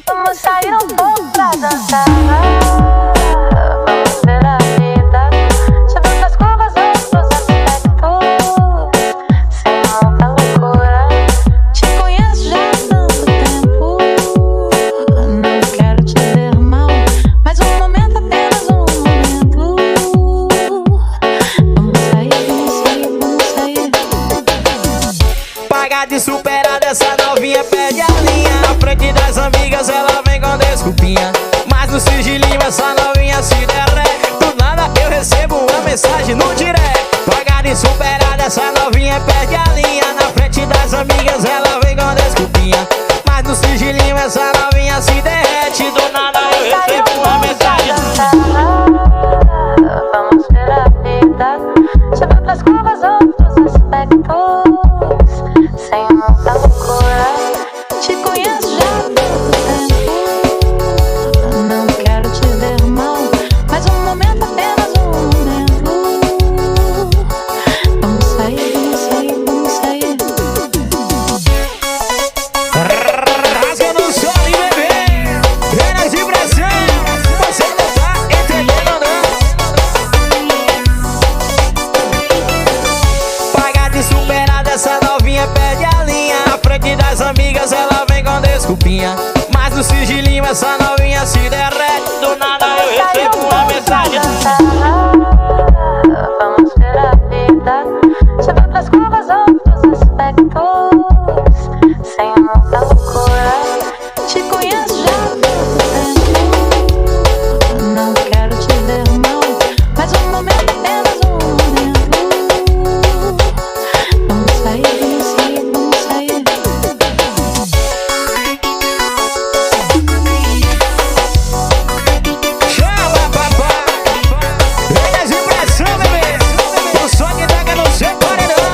Vamos sair um pouco pra dançar. Vamos ver a vida subindo as curvas, outros aspectos, sem muita loucura. Te conheço já há tanto tempo. Não quero te ver mal, mas um momento, apenas um momento. Vamos sair, vamos sair, vamos sair. Pagar de superada, essa novinha perde a linha. Na frente das amigas ela vem com desculpinha, mas no sigilinho essa novinha se derrete. Do nada eu recebo uma mensagem no direct. Pagar de superada, essa novinha perde a linha. Na frente das amigas ela vem com desculpinha, mas no sigilinho essa novinha se derrete. Do nada eu recebo uma mensagem. Vamos ver a vida sobre outras curvas, outros aspectos, sem muita loucura. Te conheço já há tanto tempo. Não quero te ver mal, mas um momento, apenas um momento. Vamos sair, vamos sair, vamos sair. Rasga no sol e bebê, penas de pressão. Você não tá entendendo não. Pagar de superada, essa novinha perde a linha. Na frente das amigas ela vem com desculpinha, mas no sigilinho essa novinha se derrete. Do nada eu recebo uma mensagem. Vamos ver a vida sobre outras curvas, outros aspectos, sem muita loucura. Te conheço já há tanto tempo. Não quero te ver mal, mas um momento, apenas um momento. Vamos sair, vamos sair, vamos sair. Chama papai, penas de pressão bebê. O som que toca no seu paredão.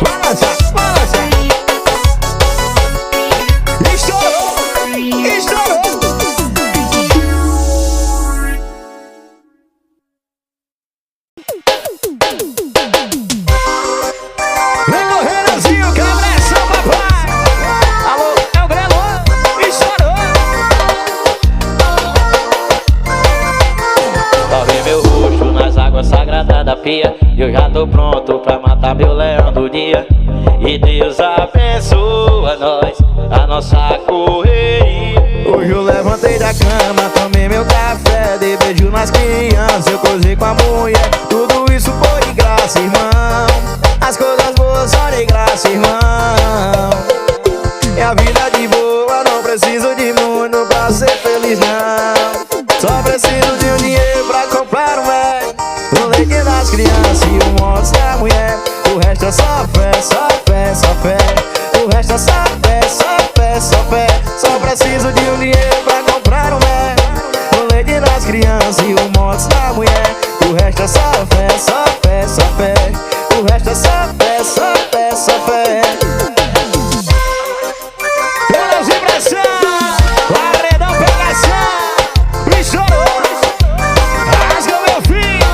Balança, balança. Estourou, estourou. Vem correndo, que abração, papai. Alô, é o Grelo, estourou. Lavei meu rosto nas águas sagradas da pia. Eu já tô pronto pra matar meu leão do dia. E Deus abençoa nós, a nossa correria. Hoje eu levantei da cama, tomei meu café, dei beijo nas crianças, eu cozei com a mulher. Tudo isso foi de graça, irmão. As coisas boas são de graça, irmão. E a vida de boa, não preciso de muito pra ser feliz, não. Só preciso de um dinheiro pra comprar um velho, o leite das crianças e o moço da mulher. O resto é só fé, só fé, só fé. O resto é só fé, só fé, só fé. Só preciso de um dinheiro pra comprar um velho, o leite das crianças e o moço da mulher. O resto é só fé, só fé, só fé. O resto é só fé, só fé, só fé. Pelas de pressão, paredão pegação, estourou. Rasga meu filho.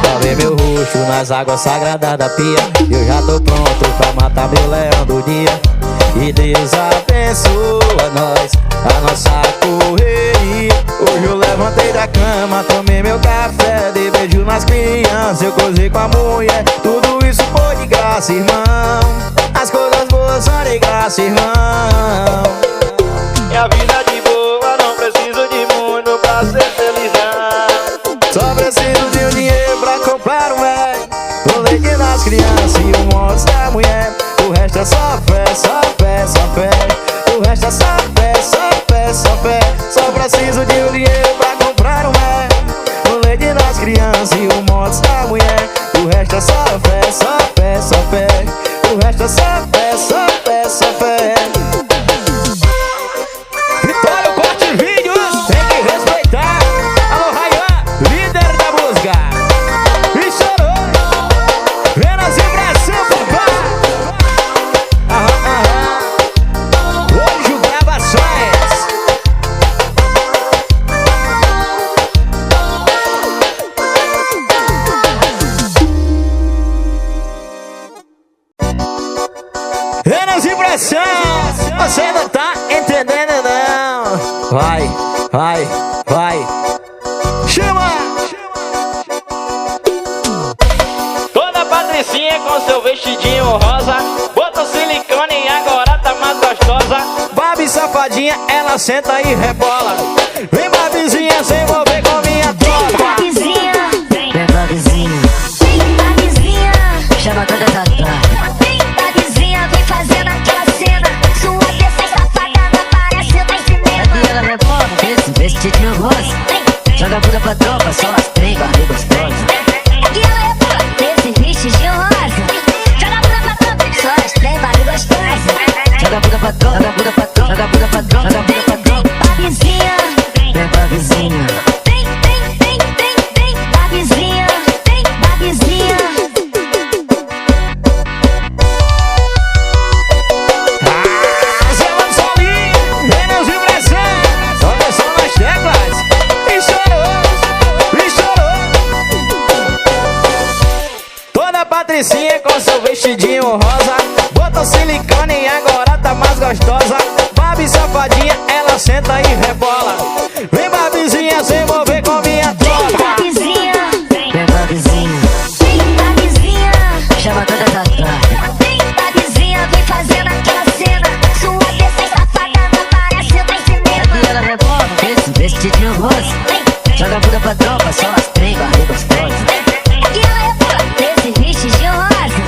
Lavei meu rosto nas águas sagradas da pia. Eu já tô pronto pra matar meu leão do dia. E Deus abençoa nós, a nossa correria. Hoje eu levantei da cama, tomei meu café, dei beijo nas crianças, eu cozei com a mulher. Tudo isso foi de graça, irmão. As coisas boas são de graça, irmão. E a vida de boa, não preciso de muito pra ser feliz, não. Só preciso de um dinheiro pra comprar um velho, o leite das crianças e o moço da mulher. O resto é só fé, só fé, só fé. O resto é só fé, só fé, só fé. Só preciso de um dinheiro pra comprar um velho, o leite das crianças e o moço da mulher. O resto é só fé, só fé, só fé. O resto é só fé, só fé, só fé. Vitória, corte vídeos, tem que respeitar. Alô, Rayan, líder da música. Estourou. Penas de pressão, papai. Hoje gravações. pressão, você não tá entendendo não. Vai, vai, vai. Chama! Toda Patricinha com seu vestidinho rosa, botou silicone e agora tá mais gostosa. Babi safadinha, ela senta e rebola. Vem Babizinha, se envolver com minha tropa. Babizinha, vem Babizinha, vem Babizinha, chama todas as tropas. Vem Babizinha, vem fazendo aquela cena. Sua dessa safada não parece mais cinema. Aqui ela rebola, esse vestidinho rosa. Joga a bunda pra tropa, só as três barrigas gostosas. Aqui ela rebola, esse vestidinho rosa. Joga a bunda pra tropa, só as três barrigas gostosas. Joga a bunda pra tropa, joga a bunda pra tropa, joga a bunda pra tropa, joga a bunda pra tropa. Babizinha, vem Babizinha, vem, vem, vem, vem, vem Babizinha, vem Babizinha. Zé Mansolinho, menos vibração. Olha só nas teclas. E chorou. Toda Patricinha com seu vestidinho rosa, botou silicone e agora tá mais gostosa. Babi safadinha, ela senta e rebola. Vem Babizinha, se envolver com minha tropa. Babizinha, vem Babizinha, vem Babizinha, chama todas as tropas. Vem Babizinha, vem fazendo aquela cena. Sua dessa safada não parece mais cinema. Aqui ela rebola, esse vestidinho rosa. Joga a bunda pra tropa, só as três barrigas gostosas. Aqui ela rebola, esse vestidinho rosa.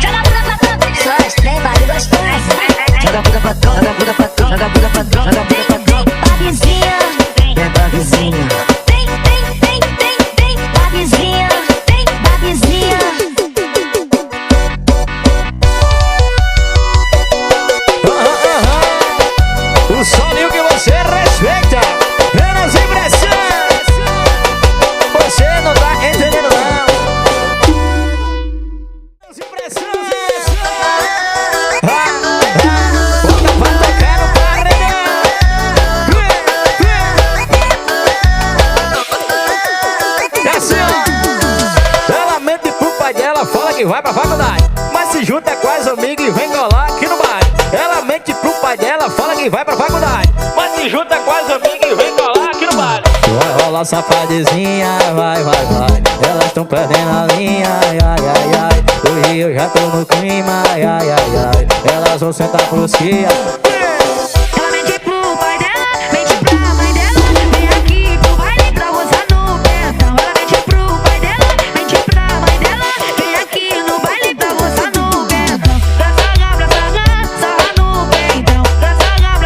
Joga a bunda pra tropa, só as três barrigas gostosas. Joga a bunda pra tropa, joga a bunda pra tropa, joga a bunda pra tropa, joga a bunda pra tropa. Babizinha, vem Babizinha, vem, vem, vem, vem, vem Babizinha, vem Babizinha. O solinho que você respeita, menos impressão. Você não tá entendendo não. Menos impressão. Bota pra tocar no paredão. É assim, ó. Ela mente pro pai dela, fala que vai pra faculdade, mas se junta com as amigas e vem colar aqui no baile. Ela mente pro pai dela, fala que vai pra faculdade, Mas se junta com as amigas e vem colar aqui no baile. vai rolar safadezinha, vai, vai, vai. Elas tão perdendo a linha, ai, ai, ai, ai. Hoje eu já tô no clima, ai, ai, ai, ai. Elas vão sentar pros cia. Ela mente pro pai dela, mente pra mãe dela. Vem aqui pro baile pra gozar no pentão. Ela mente pro pai dela, mente pra mãe dela. Vem aqui no baile pra gozar no pentão. Pra sarrar, sarra no pentão. Pra sarrar,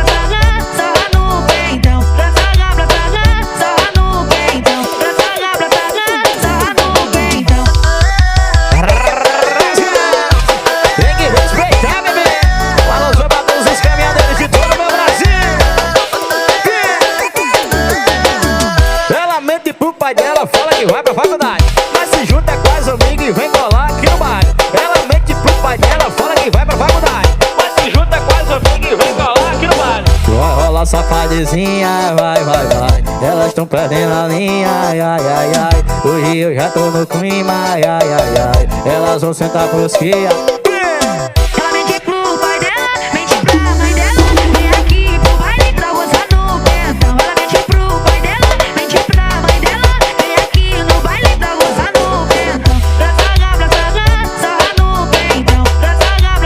sarra no pentão. Pra sarrar, sarra no pentão. Pra sarrar, sarra no pentão. Tem que respeitar, bebê. Alô, pra todos os caminhadeiros de todo o meu Brasil. Ela mente pro pai dela, fala que vai pra faculdade, mas se junta com as amigas e vem colar aqui no baile. Ela mente pro pai dela, fala que vai pra faculdade, Mas se junta com as amigas e vem colar aqui no baile. vai rolar safadezinha, vai, vai, vai. Elas tão perdendo a linha, ai, ai, ai, ai. Hoje eu já tô no clima, ai, ai, ai, ai. Elas vão sentar pros cia. Ela mente pro pai dela, mente pra mãe dela. Vem aqui pro baile pra gozar no pentão. Ela mente pro pai dela, mente pra mãe dela. Vem aqui no baile pra gozar no pentão. Pra sarrar, sarra no pentão. Pra sarrar,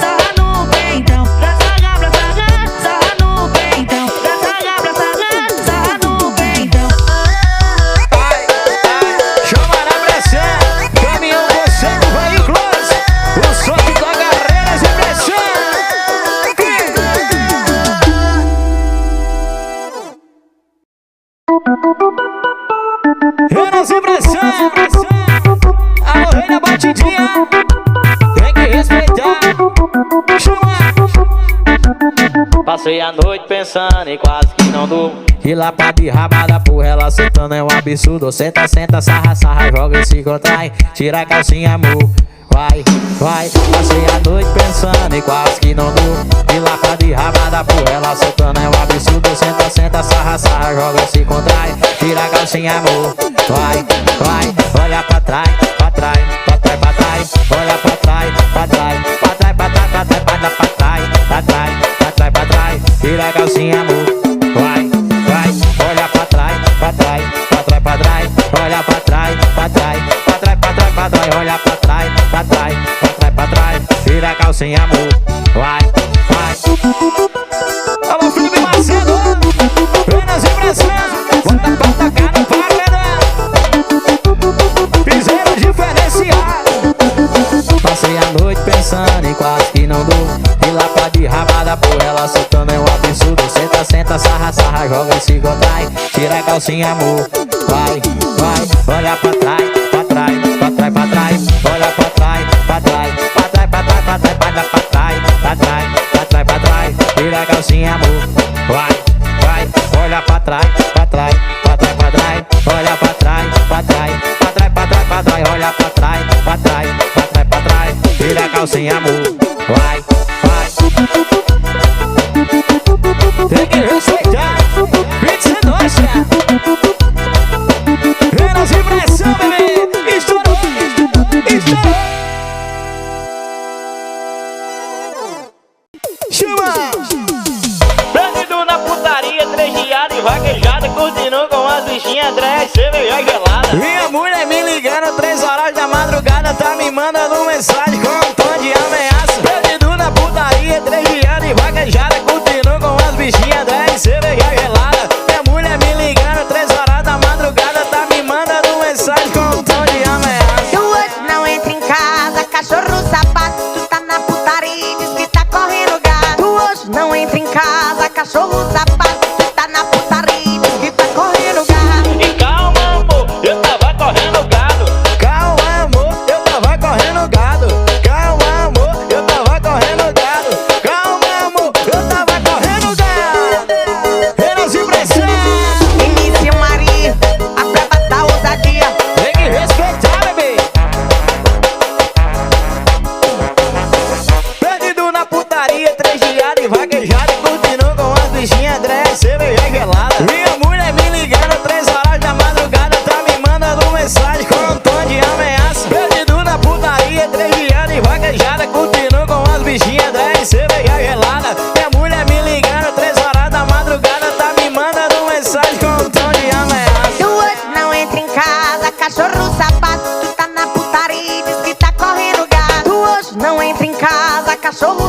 sarra no pentão. Pra sarrar, sarra no pentão. Pra sarrar, sarra no pentão. Ai, ai, chama na pressão. Caminhão você que vai em close. O som que toca arreiras e pressão. Reiras e pressão. Alô, rei da batidinha. Tem que respeitar. Chama. Passei a noite pensando e quase que não durmo. E lá pra de rabada por ela sentando é um absurdo. Senta, senta, sarra, sarra, joga e se contrai. Tira a calcinha, amor. Vai, vai. Passei a noite pensando e quase que não durmo. E lá pra de rabada por ela sentando é um absurdo. Senta, senta, sarra, sarra, joga e se contrai. Tira a calcinha, amor. Vai, vai. Olha pra trás, pra trás, pra trás, pra trás. Olha pra trás, pra trás, pra trás, pra trás, pra trás, pra trás, pra trás. pra trás, pra trás, pra trás, pra trás. Tira a calcinha, amor. Vai, vai. Alô, Felipe Macedo. Apenas impressão. Bota pra tocar no paredão. Piseiro diferenciado. Passei a noite pensando em quase que não durmo. E lá pra de rabada, por ela soltando é um absurdo. Senta, senta, sarra, sarra, joga e se contrai. Tira a calcinha, amor. Vai, vai, olha pra trás, pra trás, pra trás, pra trás. Olha pra trás, pra trás, pra trás, pra trás, pra trás, pra trás, pra trás, pra trás, pra trás, pra trás. Tira a calcinha, amor. Vai, vai, olha pra trás, pra trás, pra trás, pra trás. Olha pra trás, pra trás, pra trás, pra trás, pra trás. Olha pra trás, pra trás, pra trás, pra trás. Tira a calcinha, amor. Vai, vai. Tem que respeitar. Pizza nossa. Menos impressão, bebê. Estourou, estourou. Chama. Perdido na putaria, trejeada e vaquejada, curtindo com as bichinhas, drag, cerveja gelada. Minha mulher me ligando 3 horas da madrugada, tá me mandando mensagem com um tom de ameaça. Perdido na putaria, trejeada e vaquejada, curtindo com as bichinhas, drag, cerveja gelada. Minha mulher me ligando 3 horas da madrugada, tá me mandando mensagem com um tom de ameaça. Tu hoje não entra em casa, cachorro sapato. Tu tá na putaria e diz que tá correndo gado. Tu hoje não entra em casa, cachorro sapato. Tu tá na putaria e diz que tá correndo gado. E calma, amor, eu tava correndo gado. Calma, amor, eu tava correndo gado. Calma, amor, eu tava correndo gado. Calma, amor, eu tava correndo gado. Menos impressão. Início Maria, a braba da ousadia. Tem que respeitar, bebê. Perdido na putaria, trejeada e vaquejada, curtindo com as bichinhas, drag, cerveja gelada. Minha mulher me ligando 3 horas da madrugada, tá me mandando mensagem com um tom de ameaça. Perdido na putaria, trejeada e vaquejada, curtindo com as bichinhas, drag, cerveja gelada. Minha mulher me ligando 3 horas da madrugada, tá me mandando mensagem com um tom de ameaça. Tu hoje não entra em casa, cachorro sapato. Tu tá na putaria e diz que tá correndo gado. Tu hoje não entra em casa, cachorro